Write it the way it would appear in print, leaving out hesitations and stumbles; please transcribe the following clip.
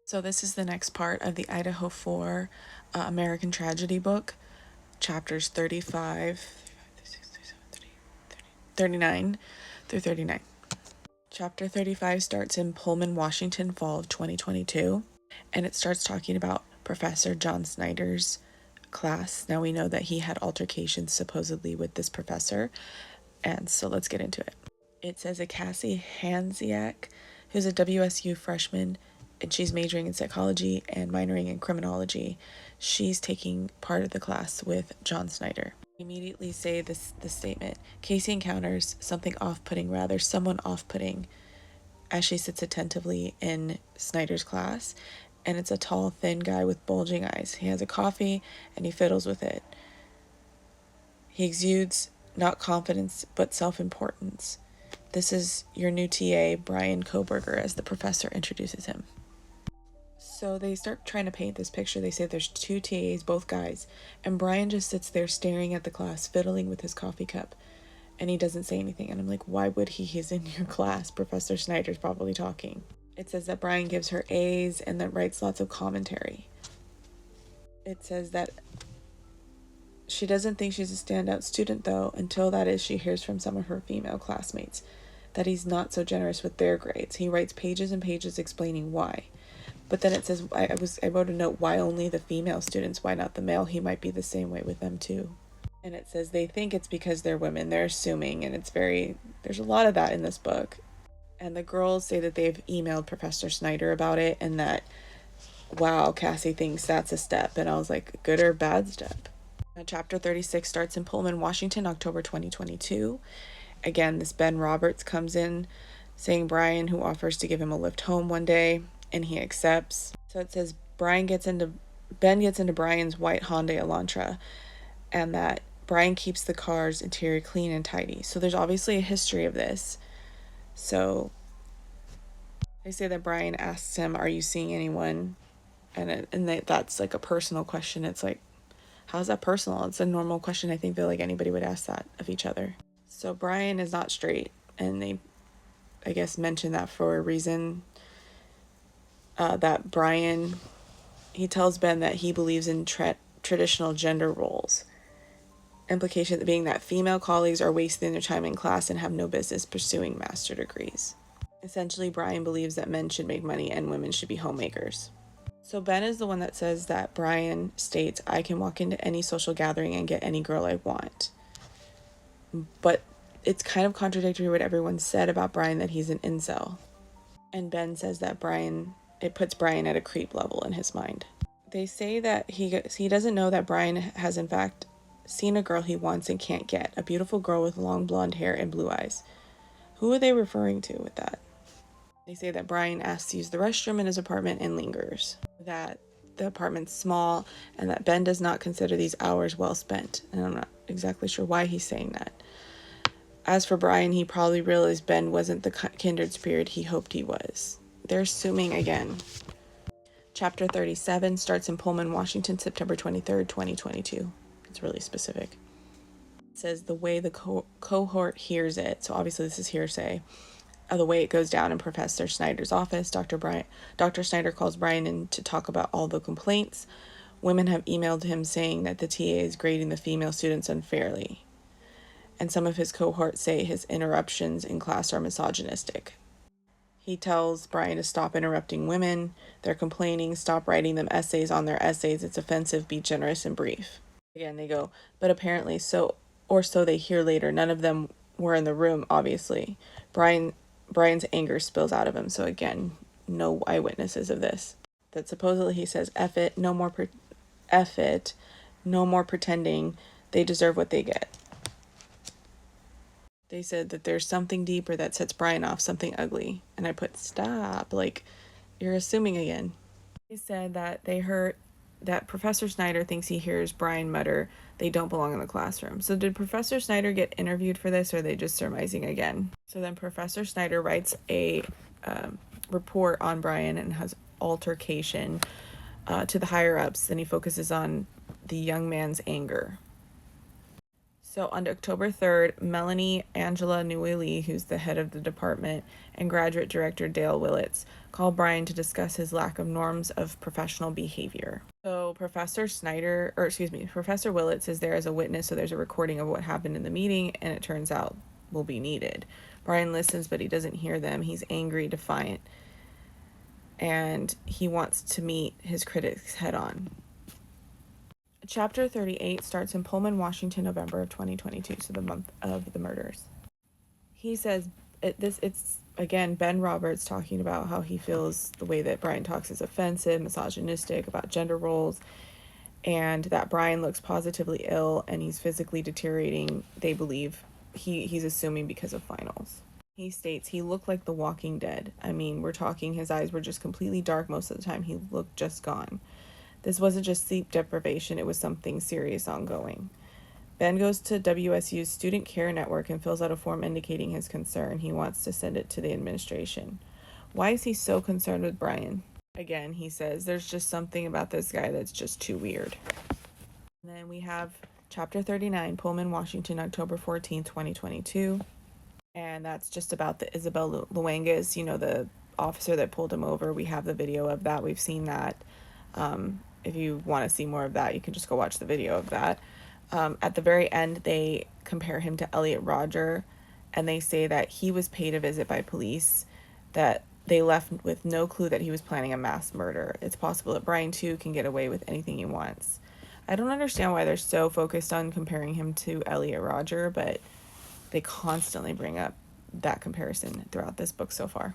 So this is the next part of the Idaho 4 American Tragedy book, chapters 39 through 39. Chapter 35 starts in Pullman, Washington, fall of 2022, and it starts talking about Professor John Snyder's class. Now we know that he had altercations supposedly with this professor, and so let's get into it. It says a Cassie Hansiak, who's a WSU freshman, and she's majoring in psychology and minoring in criminology. She's taking part of the class with John Snyder. Immediately say the statement. Casey encounters something off-putting, someone off-putting, as she sits attentively in Snyder's class, and it's a tall, thin guy with bulging eyes. He has a coffee, and he fiddles with it. He exudes not confidence, but self-importance. This is your new TA, Brian Koberger, as the professor introduces him. So they start trying to paint this picture. They say there's two TAs, both guys, and Brian just sits there staring at the class, fiddling with his coffee cup, and he doesn't say anything. And I'm like, why would he? He's in your class. Professor Snyder's probably talking. It says that Brian gives her A's and that writes lots of commentary. It says that she doesn't think she's a standout student, though, until that is she hears from some of her female classmates that he's not so generous with their grades. He writes pages and pages explaining why. But then it says, I wrote a note, why only the female students? Why not the male? He might be the same way with them too. And it says they think it's because they're women. They're assuming, and there's a lot of that in this book. And the girls say that they've emailed Professor Snyder about it, and that, wow, Cassie thinks that's a step. And I was like, good or bad step? Chapter 36 starts in Pullman, Washington, October 2022. Again, this Ben Roberts comes in saying Brian, who offers to give him a lift home one day, and he accepts. So it says Ben gets into Brian's white Hyundai Elantra, and that Brian keeps the car's interior clean and tidy. So there's obviously a history of this. So they say that Brian asks him, are you seeing anyone? And that's like a personal question. It's like, how's that personal? It's a normal question. I think that like anybody would ask that of each other. So Brian is not straight, and they, I guess, mention that for a reason. That Brian, he tells Ben that he believes in traditional gender roles. Implication being that female colleagues are wasting their time in class and have no business pursuing master degrees. Essentially, Brian believes that men should make money and women should be homemakers. So Ben is the one that says that Brian states, I can walk into any social gathering and get any girl I want. But it's kind of contradictory to what everyone said about Brian, that he's an incel. And Ben says that it puts Brian at a creep level in his mind. They say that he doesn't know that Brian has in fact seen a girl he wants and can't get, a beautiful girl with long blonde hair and blue eyes. Who are they referring to with that? They say that Brian asks to use the restroom in his apartment and lingers, that the apartment's small, and that Ben does not consider these hours well spent. And I'm not exactly sure why he's saying that. As for Brian, he probably realized Ben wasn't the kindred spirit he hoped he was. They're assuming again. Chapter 37 starts in Pullman, Washington, September 23rd, 2022. It's really specific. It says the way the cohort hears it, so obviously this is hearsay, the way it goes down in Professor Snyder's office. Dr. Snyder calls Brian in to talk about all the complaints. Women have emailed him saying that the TA is grading the female students unfairly. And some of his cohorts say his interruptions in class are misogynistic. He tells Brian to stop interrupting women. They're complaining, stop writing them essays on their essays. It's offensive, be generous and brief. Again, they go, but apparently so they hear later. None of them were in the room, obviously. Brian's anger spills out of him. So again, no eyewitnesses of this. That supposedly he says, F it, no more pretending. They deserve what they get. They said that there's something deeper that sets Brian off, something ugly. And I put, stop, like, you're assuming again. They said that they heard that Professor Snyder thinks he hears Brian mutter, they don't belong in the classroom. So did Professor Snyder get interviewed for this, or are they just surmising again? So then Professor Snyder writes a report on Brian and has altercation to the higher-ups. Then he focuses on the young man's anger. So on October 3rd, Melanie Angela Newey, who's the head of the department, and graduate director Dale Willits call Brian to discuss his lack of norms of professional behavior. So Professor Willits is there as a witness, so there's a recording of what happened in the meeting, and it turns out will be needed. Brian listens, but he doesn't hear them. He's angry, defiant, and he wants to meet his critics head on. Chapter 38 starts in Pullman, Washington, November of 2022, so the month of the murders. He says it's again Ben Roberts talking about how he feels the way that Brian talks is offensive, misogynistic, about gender roles, and that Brian looks positively ill and he's physically deteriorating, they believe. He's assuming because of finals. He states he looked like the Walking Dead. I mean, we're talking his eyes were just completely dark most of the time. He looked just gone. This wasn't just sleep deprivation, it was something serious ongoing. Ben goes to WSU's Student Care Network and fills out a form indicating his concern. He wants to send it to the administration. Why is he so concerned with Brian? Again, he says, there's just something about this guy that's just too weird. And then we have Chapter 39, Pullman, Washington, October 14th, 2022. And that's just about the Isabel Luengas, the officer that pulled him over. We have the video of that. We've seen that. If you want to see more of that, you can just go watch the video of that. At the very end, they compare him to Elliot Rodger, and they say that he was paid a visit by police, that they left with no clue that he was planning a mass murder. It's possible that Brian, too, can get away with anything he wants. I don't understand why they're so focused on comparing him to Elliot Rodger, but they constantly bring up that comparison throughout this book so far.